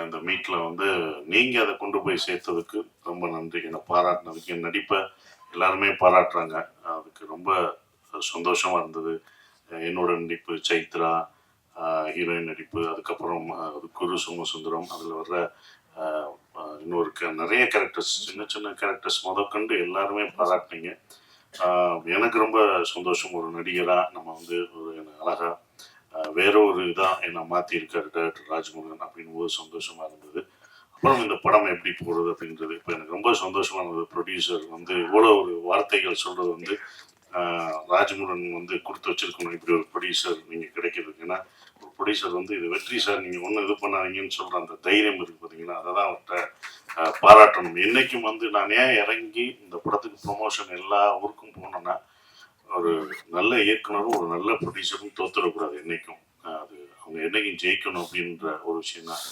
இந்த மீட்ல வந்து நீங்க அதை கொண்டு போய் சேர்த்ததுக்கு ரொம்ப நன்றி. என்னை பாராட்டினதுக்கு, என் நடிப்பை எல்லாருமே பாராட்டுறாங்க. அதுக்கு ரொம்ப சந்தோஷமா இருந்தது. என்னோட நடிப்பு, சைத்ரா ஹீரோயின் நடிப்பு, அதுக்கப்புறம் குரு சோமசுந்தரம், அதில் வர்ற இன்னொரு நிறைய கேரக்டர்ஸ், சின்ன சின்ன கேரக்டர்ஸ் முதற்கண்டு எல்லாருமே பாராட்டினீங்க. எனக்கு ரொம்ப சந்தோஷம். ஒரு நடிகராக நம்ம வந்து ஒரு அழகா வேற ஒரு இதாக என்னை மாற்றிருக்காரு டைரக்டர் ராஜ்முருகன் அப்படின் போது சந்தோஷமா இருந்தது. அப்புறம் இந்த படம் எப்படி போகிறது அப்படின்றது இப்போ எனக்கு ரொம்ப சந்தோஷமா இருந்தது. ப்ரொடியூசர் வந்து இவ்வளோ ஒரு வார்த்தைகள் சொல்கிறது வந்து ராஜ்முருகன் வந்து கொடுத்து வச்சிருக்கணும். இப்படி ஒரு ப்ரொடியூசர் நீங்கள் கிடைக்கிறதுக்கு. ஏன்னா ஒரு ப்ரொடியூசர் வந்து இது வெற்றி சார், நீங்கள் ஒன்றும் இது பண்ணாதீங்கன்னு சொல்கிற அந்த தைரியம் இருக்குது பார்த்தீங்களா, அதை தான் அவர்கிட்ட பாராட்டணும். என்றைக்கும் வந்து நான் ஏன் இறங்கி இந்த படத்துக்கு ப்ரொமோஷன் எல்லா ஊருக்கும் போனேன்னா, ஒரு நல்ல இயக்குனரும் ஒரு நல்ல ப்ரொடியூசரும் தோத்துடக்கூடாது என்றைக்கும். அது அவங்க என்றைக்கும் ஜெயிக்கணும் அப்படின்ற ஒரு விஷயம் தான்.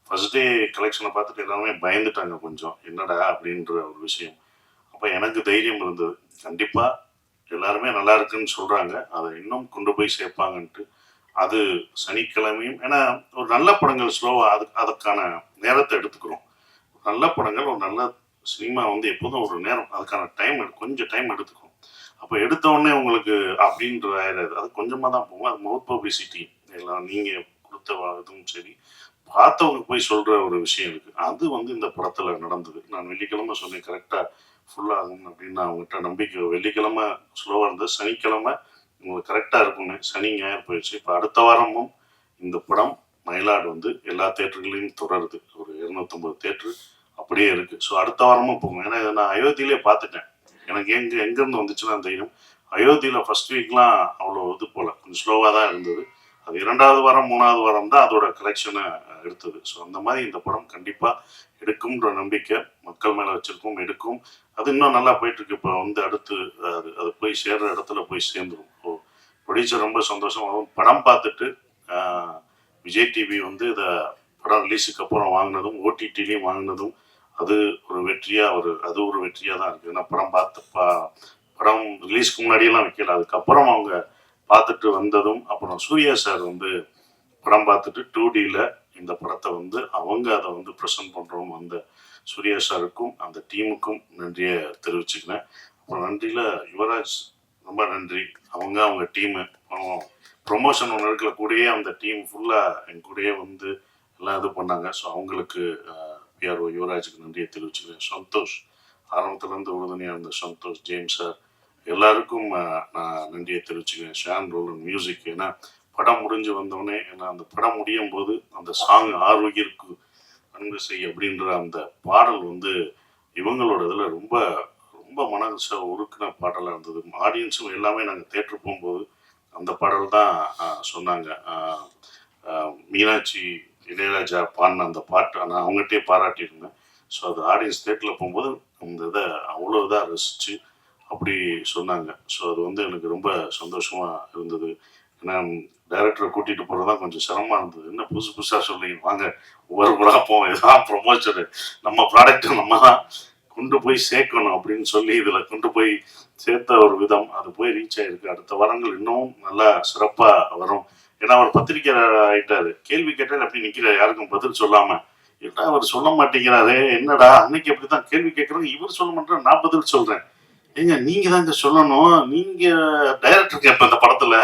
ஃபர்ஸ்ட் டே கலெக்ஷனை பார்த்துட்டு எல்லாருமே பயந்துட்டாங்க கொஞ்சம், என்னடா அப்படின்ற ஒரு விஷயம். அப்போ எனக்கு தைரியம் இருந்தது, கண்டிப்பாக எல்லாருமே நல்லா இருக்குன்னு சொல்கிறாங்க, அதை இன்னும் கொண்டு போய் சேர்ப்பாங்கன்ட்டு. அது சனிக்கிழமையும், ஏன்னா ஒரு நல்ல படங்கள் ஸ்லோவாக அதுக்கான நேரத்தை எடுத்துக்கிறோம். நல்ல படங்கள், ஒரு நல்ல சினிமா வந்து எப்போதும் ஒரு நேரம், அதுக்கான டைம் கொஞ்சம் டைம் எடுத்துக்கும். அப்போ எடுத்த உடனே உங்களுக்கு அப்படின்ற ஆயிடாது. அது கொஞ்சமாக தான் போகும். அது மவுத் பப்ளிசிட்டி எல்லாம் நீங்கள் கொடுத்த இதுவும் சரி, பார்த்தவங்க போய் சொல்கிற ஒரு விஷயம் இருக்குது. அது வந்து இந்த படத்தில் நடந்தது. நான் வெள்ளிக்கிழமை சொன்னேன் கரெக்டாக ஃபுல்லாகும் அப்படின்னு. நான் அவங்ககிட்ட நம்பிக்கை, வெள்ளிக்கிழமை ஸ்லோவாக இருந்தது, சனிக்கிழமை உங்களுக்கு கரெக்டாக இருக்கும்னு. சனி ஞாயிறு போயிடுச்சு. இப்போ அடுத்த வாரமும் இந்த படம் மயிலாடு வந்து எல்லா தேட்டர்களையும் தொடருது. ஒரு 250 தேட்டரு அப்படியே இருக்குது. ஸோ அடுத்த வாரமும் போகும். ஏன்னா இதை நான் அயோத்தியிலே பார்த்துட்டேன். எனக்கு எங்கேருந்து வந்துச்சுன்னா தைரியம், அயோத்தியில் ஃபர்ஸ்ட் வீக்லாம் அவ்வளோ இது போல் கொஞ்சம் ஸ்லோவாக தான் இருந்தது. அது 2வது வாரம் 3வது வாரம் தான் அதோட கலெக்ஷனை எடுத்தது. ஸோ அந்த மாதிரி இந்த படம் கண்டிப்பாக எடுக்கும்ன்ற நம்பிக்கை மக்கள் மேலே வச்சிருக்கோம், எடுக்கும். அது இன்னும் நல்லா போயிட்டுருக்கு. இப்போ வந்து அடுத்து அது போய் சேர்ற இடத்துல போய் சேர்ந்துடும். ஸோ ப்ரொடியூசர் ரொம்ப சந்தோஷமாகவும், படம் பார்த்துட்டு விஜய் டிவி வந்து இதை படம் ரிலீஸுக்கு அப்புறம் வாங்கினதும், ஓடிடிலையும் வாங்கினதும், அது ஒரு வெற்றியாக அது ஒரு வெற்றியாக தான் இருக்குது. ஏன்னா படம் ரிலீஸ்க்கு முன்னாடியெல்லாம் வைக்கல, அதுக்கப்புறம் அவங்க பார்த்துட்டு வந்ததும், அப்புறம் சூர்யா சார் வந்து படம் பார்த்துட்டு 2Dயில் இந்த படத்தை வந்து அவங்க அதை வந்து ப்ரெசென்ட் பண்ணுறோம். அந்த சூர்யா சாருக்கும் அந்த டீமுக்கும் நன்றியை தெரிவிச்சுக்கிறேன். அப்புறம் நன்றியில் யுவராஜ் ரொம்ப நன்றி. அவங்க டீமு ப்ரொமோஷன் ஒன்று இருக்கிற கூடயே அந்த டீம் ஃபுல்லாக என் கூடயே வந்து எல்லாம் இது பண்ணாங்க. ஸோ அவங்களுக்கு பிஆர்ஓ யுவராஜுக்கு நன்றியை தெரிவிச்சுக்கிறேன். சந்தோஷ் ஆரம்பத்துலேருந்து உறுதுணையாக இருந்த சந்தோஷ், ஜேம்ஸ் சார், எல்லாருக்கும் நான் நன்றியை தெரிவிச்சுக்கிறேன். ஷான் ரோலன் மியூசிக், ஏன்னா படம் முடிஞ்சு வந்தோடனே, ஏன்னா அந்த படம் முடியும் போது அந்த சாங் ஆரோக்கியருக்கு அன்பு செய் அப்படின்ற அந்த பாடல் வந்து இவங்களோட இதில் ரொம்ப ரொம்ப மனசை உருக்கின பாடலாக இருந்தது. ஆடியன்ஸும் எல்லாமே நாங்கள் தேட்டர் போகும்போது அந்த பாடல் தான் சொன்னாங்க. மீனாட்சி இளையராஜா பாடின அந்த பாட்டு நான் அவங்ககிட்டயே பாராட்டியிருந்தேன். ஸோ அது ஆடியன்ஸ் தேட்டரில் போகும்போது அந்த இதை அவ்வளோ இதாக ரசித்து அப்படி சொன்னாங்க. ஸோ அது வந்து எனக்கு ரொம்ப சந்தோஷமாக இருந்தது. ஏன்னா டைரக்டரை கூட்டிகிட்டு போகிறது தான் கொஞ்சம் சிரமமாக இருந்தது. என்ன புதுசாக சொல்லிங்க, வாங்க ஒவ்வொரு படம் போவோம், இதுதான் ப்ரொமோஷனு, நம்ம ப்ராடக்ட்டை நம்ம தான் கொண்டு போய் சேர்க்கணும் அப்படின்னு சொல்லி இதில் கொண்டு போய் சேர்த்த ஒரு விதம், அது போய் ரீச் ஆகிருக்கு. அடுத்த வாரங்கள் இன்னும் நல்லா சிறப்பாக வரும். ஏன்னா அவர் பத்திரிக்கையாளர் ஆகிட்டாரு. கேள்வி கேட்டால் அப்படி நிற்கிறார், யாருக்கும் பதில் சொல்லாமல். ஏன்னா அவர் சொல்ல மாட்டேங்கிறாரு, என்னடா அன்னைக்கு அப்படி தான் கேள்வி கேட்குறாங்க, இவர் சொல்ல மாட்டேன், நான் பதில் சொல்கிறேன். ஏங்க நீங்கள் தாங்க சொல்லணும், நீங்கள் டைரக்டர் கேட்பேன் இந்த படத்தில்,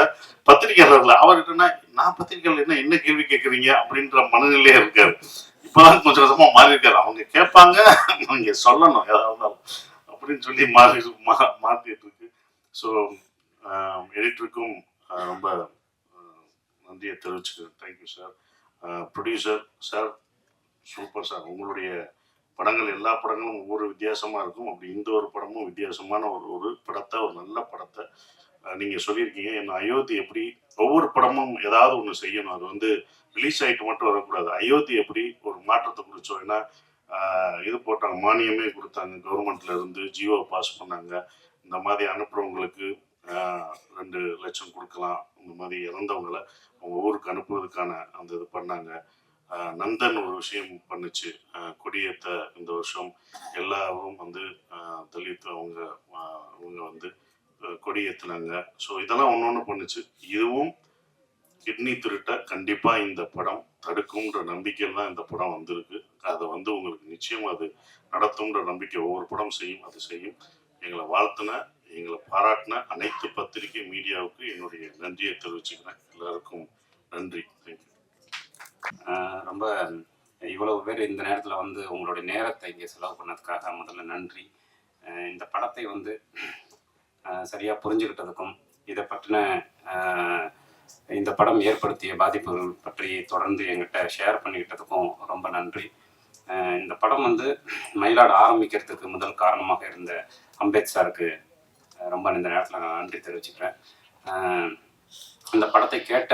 பத்திரிக்கையாளர்ல அவர்கிட்ட நான் பத்திரிக்கையாளர் என்ன கேள்வி கேட்குறீங்க அப்படின்ற மனநிலையே இருக்காரு. இப்போதான் கொஞ்சம் கொஞ்சமாக மாறி இருக்காரு. அவங்க கேட்பாங்க, நீங்க சொல்லணும் ஏதாவது அப்படின்னு சொல்லி மாற்றிட்டு இருக்கு. ஸோ எடிட்டருக்கும் ரொம்ப நன்றியை தெரிவிச்சுக்கிறேன். Thank you sir. Producer sir, super sir. உங்களுடைய படங்கள் எல்லா படங்களும் ஒவ்வொரு வித்தியாசமாக இருக்கும். அப்படி இந்த ஒரு படமும் வித்தியாசமான ஒரு படத்தை, ஒரு நல்ல படத்தை நீங்கள் சொல்லியிருக்கீங்க. என்ன அயோத்தி எப்படி ஒவ்வொரு படமும் ஏதாவது ஒன்று செய்யணும், அது வந்து ரிலீஸ் ஆகிட்டு மட்டும் வரக்கூடாது. அயோத்தி எப்படி ஒரு மாற்றத்தை குறிச்சோம். ஏன்னா இது போட்டாங்க, மானியமே கொடுத்தாங்க, கவர்மெண்ட்ல இருந்து ஜியோ பாஸ் பண்ணாங்க. இந்த மாதிரி அனுப்புகிறவங்களுக்கு 2 லட்சம் கொடுக்கலாம். இந்த மாதிரி இறந்தவங்களை அவங்க ஊருக்கு அனுப்புறதுக்கான அந்த இது பண்ணாங்க. நந்தன் ஒரு விஷயம் பண்ணுச்சு, கொடியேற்ற இந்த வருஷம் எல்லாரும் வந்து தலித் அவங்க வந்து கொடியேற்றினாங்க. ஸோ இதெல்லாம் ஒன்று ஒன்று பண்ணுச்சு. இதுவும் கிட்னி திருட்ட கண்டிப்பாக இந்த படம் தடுக்கும்ன்ற நம்பிக்கையில் தான் இந்த படம் வந்திருக்கு. அதை வந்து உங்களுக்கு நிச்சயம் அது நடத்தும்ன்ற நம்பிக்கை ஒவ்வொரு படம் செய்யும், அது செய்யும். எங்களை வாழ்த்தின, எங்களை பாராட்டின அனைத்து பத்திரிகை மீடியாவுக்கு என்னுடைய நன்றியை தெரிவிச்சுக்கிறேன். எல்லாருக்கும் நன்றி. தேங்க்யூ. ரொம்ப இவ்வளவு பேர் இந்த நேரத்தில் வந்து உங்களுடைய நேரத்தை இங்கே செலவு பண்ணதுக்காக முதல்ல நன்றி. இந்த படத்தை வந்து சரியாக புரிஞ்சுக்கிட்டதுக்கும் இதை பற்றின இந்த படம் ஏற்படுத்திய பாதிப்புகள் பற்றி தொடர்ந்து எங்கிட்ட ஷேர் பண்ணிக்கிட்டதுக்கும் ரொம்ப நன்றி. இந்த படம் வந்து மயிலாட ஆரம்பிக்கிறதுக்கு முதல் காரணமாக இருந்த அம்பேத் சாருக்கு ரொம்ப இந்த நேரத்தில் நான் நன்றி தெரிவிச்சுக்கிறேன். அந்த படத்தை கேட்ட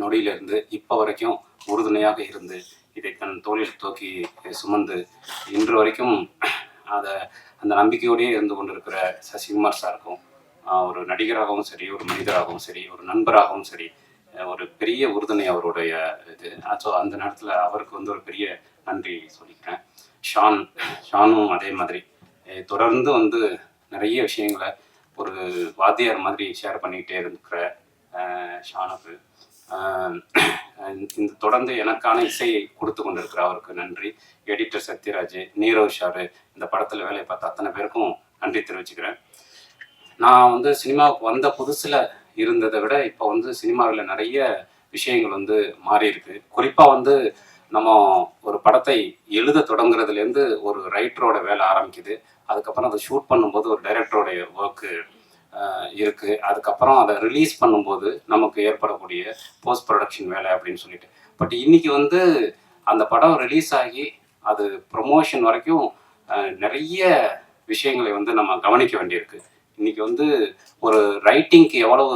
நொடியிலிருந்து இப்போ வரைக்கும் உறுதுணையாக இருந்து இதை தன் தோளில் தூக்கி சுமந்து இன்று வரைக்கும் அந்த நம்பிக்கையோடையே இருந்து கொண்டிருக்கிற சசிகுமார் சாருக்கும் ஒரு நடிகராகவும் சரி, ஒரு மனிதராகவும் சரி, ஒரு நண்பராகவும் சரி, ஒரு பெரிய உறுதுணை அவருடைய இது. ஸோ அந்த நேரத்தில் அவருக்கு வந்து ஒரு பெரிய நன்றி சொல்லிக்கிறேன். ஷானும் அதே மாதிரி தொடர்ந்து வந்து நிறைய விஷயங்களை ஒரு வாத்தியார் மாதிரி ஷேர் பண்ணிக்கிட்டே இருக்கிற ஷானுக்கு இந்த தொடர்ந்து எனக்கான இசையை கொடுத்து கொண்டிருக்கிற அவருக்கு நன்றி. எடிட்டர் சத்யராஜ், நீரவ் ஷாரு, இந்த படத்தில் வேலையை பார்த்த அத்தனை பேருக்கும் நன்றி தெரிவிச்சுக்கிறேன். நான் வந்து சினிமாவுக்கு வந்த புதுசில் இருந்ததை விட இப்போ வந்து சினிமாவில் நிறைய விஷயங்கள் வந்து மாறி இருக்கு. குறிப்பாக வந்து நம்ம ஒரு படத்தை எழுத தொடங்குறதுலேருந்து ஒரு ரைட்டரோட வேலை ஆரம்பிக்குது. அதுக்கப்புறம் அதை ஷூட் பண்ணும்போது ஒரு டைரக்டரோடைய ஒர்க்கு இருக்குது. அதுக்கப்புறம் அதை ரிலீஸ் பண்ணும்போது நமக்கு ஏற்படக்கூடிய போஸ்ட் ப்ரொடக்ஷன் வேலை அப்படின்னு சொல்லிட்டு. பட் இன்னைக்கு வந்து அந்த படம் ரிலீஸ் ஆகி அது ப்ரொமோஷன் வரைக்கும் நிறைய விஷயங்களை வந்து நம்ம கவனிக்க வேண்டியிருக்கு. இன்னைக்கு வந்து ஒரு ரைட்டிங்க்கு எவ்வளவு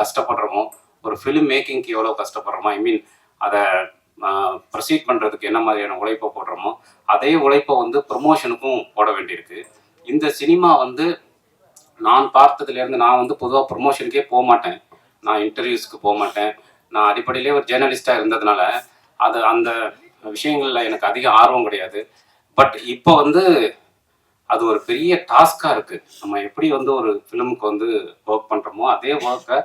கஷ்டப்படுறோமோ, ஒரு ஃபிலிம் மேக்கிங்க்கு எவ்வளோ கஷ்டப்படுறோமோ, ஐ மீன் அதை ப்ரொசீட் பண்ணுறதுக்கு என்ன மாதிரியான உழைப்பை போடுறோமோ அதே உழைப்பை வந்து ப்ரொமோஷனுக்கும் போட வேண்டியிருக்கு. இந்த சினிமா வந்து நான் பார்த்ததுலேருந்து, நான் வந்து பொதுவாக ப்ரொமோஷனுக்கே போக மாட்டேன், நான் இன்டர்வியூஸ்க்கு போக மாட்டேன். நான் அடிப்படையிலே ஒரு ஜேர்னலிஸ்டாக இருந்ததுனால அந்த விஷயங்களில் எனக்கு அதிக ஆர்வம் கிடையாது. பட் இப்போ வந்து அது ஒரு பெரிய டாஸ்காக இருக்குது. நம்ம எப்படி வந்து ஒரு ஃபிலிமுக்கு வந்து ஒர்க் பண்ணுறோமோ அதே ஒர்க்கை,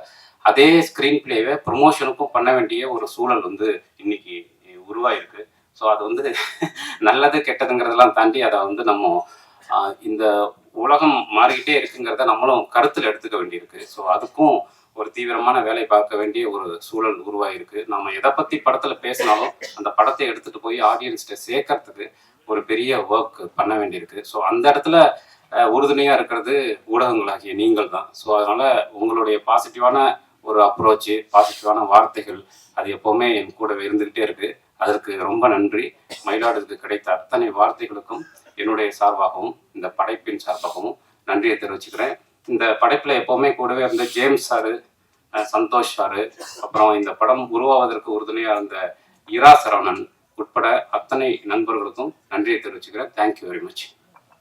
அதே ஸ்க்ரீன் பிளேவை ப்ரொமோஷனுக்கும் பண்ண வேண்டிய ஒரு சூழல் வந்து இன்னைக்கு உருவாயிருக்கு. ஸோ அது வந்து நல்லது கெட்டதுங்கிறதெல்லாம் தாண்டி அதை வந்து நம்ம இந்த உலகம் மாறிக்கிட்டே இருக்குங்கிறத நம்மளும் கருத்தில் எடுத்துக்க வேண்டியிருக்கு. ஸோ அதுக்கும் ஒரு தீவிரமான வேலை பார்க்க வேண்டிய ஒரு சூழல் உருவாயிருக்கு. நம்ம எதை பற்றி படத்தில் பேசினாலும் அந்த படத்தை எடுத்துகிட்டு போய் ஆடியன்ஸ்கிட்ட சேர்க்கறதுக்கு ஒரு பெரிய ஒர்க் பண்ண வேண்டியிருக்கு. ஸோ அந்த இடத்துல உறுதுணையாக இருக்கிறது ஊடகங்களாகிய நீங்கள் தான். ஸோ அதனால் உங்களுடைய பாசிட்டிவான ஒரு அப்ரோச்சு, பாசிட்டிவான வார்த்தைகள் அது எப்போவுமே என் கூடவே இருந்துக்கிட்டே இருக்குது. அதற்கு ரொம்ப நன்றி. மயிலாடுக்கு கிடைத்த அத்தனை வார்த்தைகளுக்கும் என்னுடைய சார்பாகவும் இந்த படைப்பின் சார்பாகவும் நன்றியை தெரிவிச்சுக்கிறேன். இந்த படைப்பில் எப்போவுமே கூடவே இருந்த ஜேம்ஸ் சாரு, சந்தோஷ் சாரு, அப்புறம் இந்த படம் உருவாவதற்கு உறுதுணையாக இருந்த இரா சரவணன் உட்பட அத்தனை நண்பர்களுக்கும் நன்றியை தெரிவிச்சுக்கிறேன். Thank you very much.